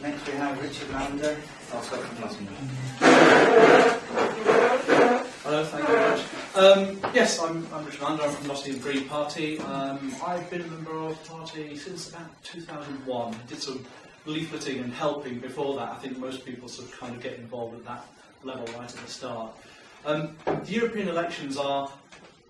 Next we have Richard Lander, also from Nottingham. Hello, thank you very much. Yes, I'm Richard Lander, I'm from Nottingham Green Party. I've been a member of the party since about 2001. I did some leafleting and helping before that. I think most people sort of kind of get involved at that level right at the start. The European elections are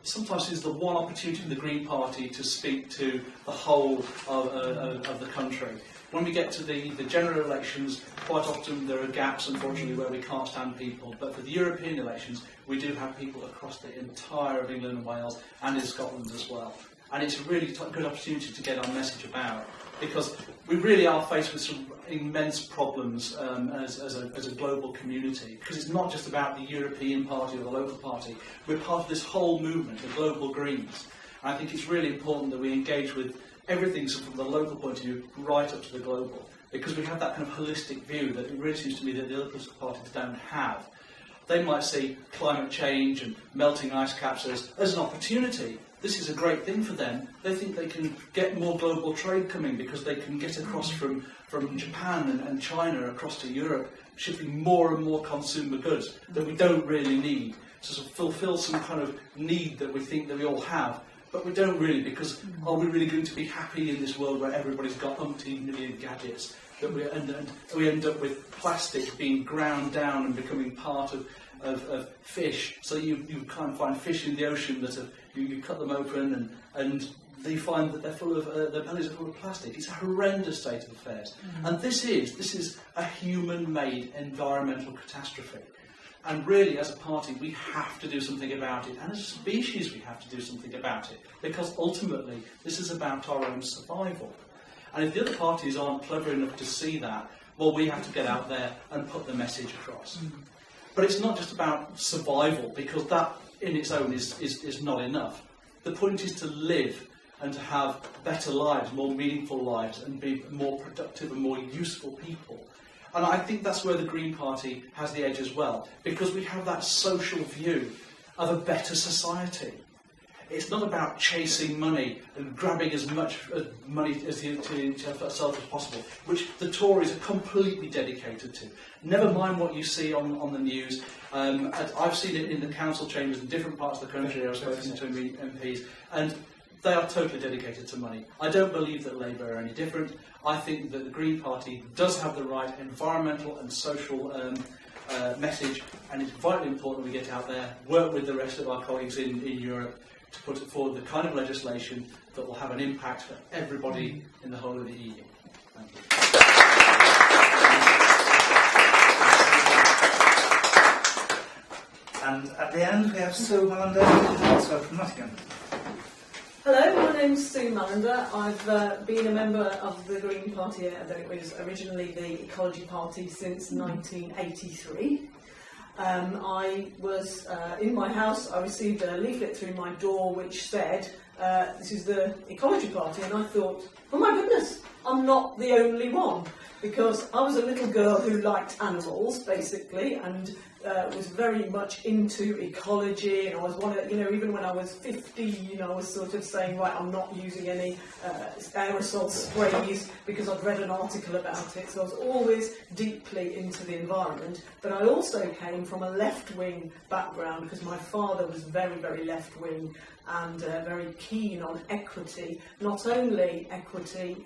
sometimes is the one opportunity for the Green Party to speak to the whole of the country. When we get to the general elections, quite often there are gaps, unfortunately, where we can't stand people. But for the European elections, we do have people across the entire of England and Wales, and in Scotland as well. And it's a really good opportunity to get our message about, because we really are faced with some immense problems as a global community, because it's not just about the European party or the local party. We're part of this whole movement, the global Greens. And I think it's really important that we engage with everything from the local point of view right up to the global, because we have that kind of holistic view that it really seems to me that the other political parties don't have. They might see climate change and melting ice caps as an opportunity. This is a great thing for them. They think they can get more global trade coming because they can get across from Japan and China across to Europe, shipping more and more consumer goods that we don't really need to sort of fulfil some kind of need that we think that we all have. But we don't really, because are we really going to be happy in this world where everybody's got umpteen million gadgets? That we end up with plastic being ground down and becoming part of fish. So you can't find fish in the ocean that you cut them open and you find that they're full of their bellies are full of plastic. It's a horrendous state of affairs. And this is a human-made environmental catastrophe. And really, as a party, we have to do something about it. And as a species, we have to do something about it. Because ultimately, this is about our own survival. And if the other parties aren't clever enough to see that, well, we have to get out there and put the message across. But it's not just about survival, because that in its own is not enough. The point is to live and to have better lives, more meaningful lives, and be more productive and more useful people. And I think that's where the Green Party has the edge as well, because we have that social view of a better society. It's not about chasing money and grabbing as much money to yourself as possible, which the Tories are completely dedicated to. Never mind what you see on the news. I've seen it in the council chambers in different parts of the country. I've spoken to MPs, and they are totally dedicated to money. I don't believe that Labour are any different. I think that the Green Party does have the right environmental and social message, and it's vitally important we get out there, work with the rest of our colleagues in Europe to put forward the kind of legislation that will have an impact for everybody in the whole of the EU. Thank you. And at the end we have Sue Mullender, also from Nottingham. Hello, my name's Sue Mullender. I've been a member of the Green Party, though it was originally the Ecology Party, since 1983. I was in my house. I received a leaflet through my door which said, this is the Ecology Party, and I thought, oh my goodness, I'm not the only one, because I was a little girl who liked animals, basically, and was very much into ecology, and I was one of, even when I was 15, I was sort of saying, right, I'm not using any aerosol sprays because I'd read an article about it, so I was always deeply into the environment. But I also came from a left-wing background, because my father was very, very left-wing and very keen on equity, not only equity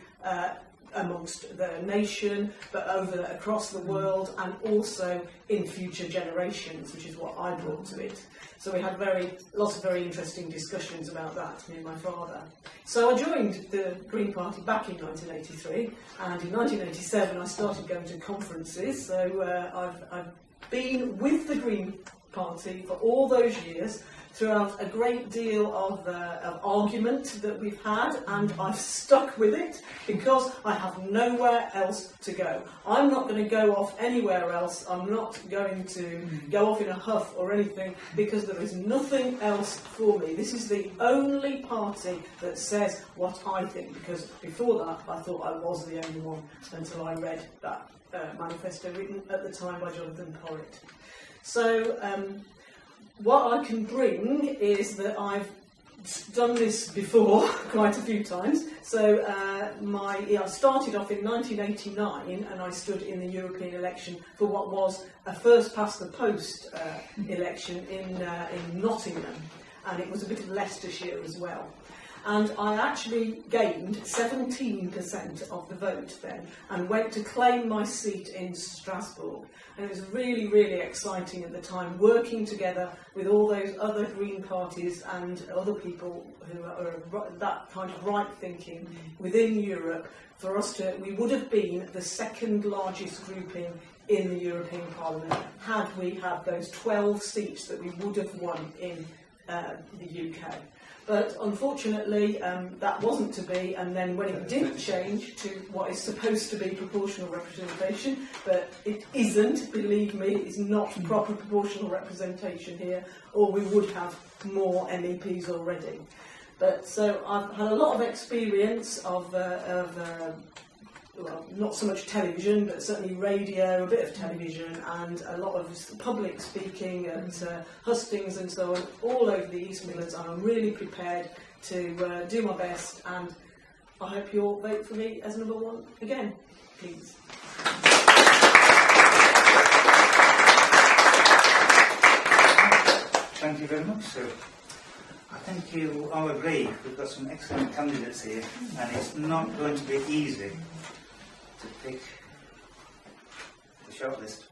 amongst the nation, but across the world, and also in future generations, which is what I brought to it. So we had lots of very interesting discussions about that, me and my father. So I joined the Green Party back in 1983, and in 1987 I started going to conferences. So I've been with the Green Party for all those years, throughout a great deal of argument that we've had, and I've stuck with it because I have nowhere else to go. I'm not going to go off anywhere else. I'm not going to go off in a huff or anything, because there is nothing else for me. This is the only party that says what I think, because before that I thought I was the only one until I read that manifesto written at the time by Jonathan Porritt. So what I can bring is that I've done this before quite a few times. So I started off in 1989 and I stood in the European election for what was a first past the post election in Nottingham, and it was a bit of Leicestershire as well. And I actually gained 17% of the vote then and went to claim my seat in Strasbourg. And it was really, really exciting at the time, working together with all those other Green parties and other people who are that kind of right thinking within Europe. For us we would have been the second largest grouping in the European Parliament had we had those 12 seats that we would have won in the UK. But unfortunately, that wasn't to be, and then when it did change to what is supposed to be proportional representation, but it isn't, believe me, it's not proper proportional representation here, or we would have more MEPs already. But so I've had a lot of experience of well, not so much television, but certainly radio, a bit of television, and a lot of public speaking at Hustings and so on, all over the East Midlands. And I'm really prepared to do my best, and I hope you'll vote for me as number one again, please. Thank you very much, Sue. I think you all agree we've got some excellent candidates here, and it's not going to be easy to pick the shortlist.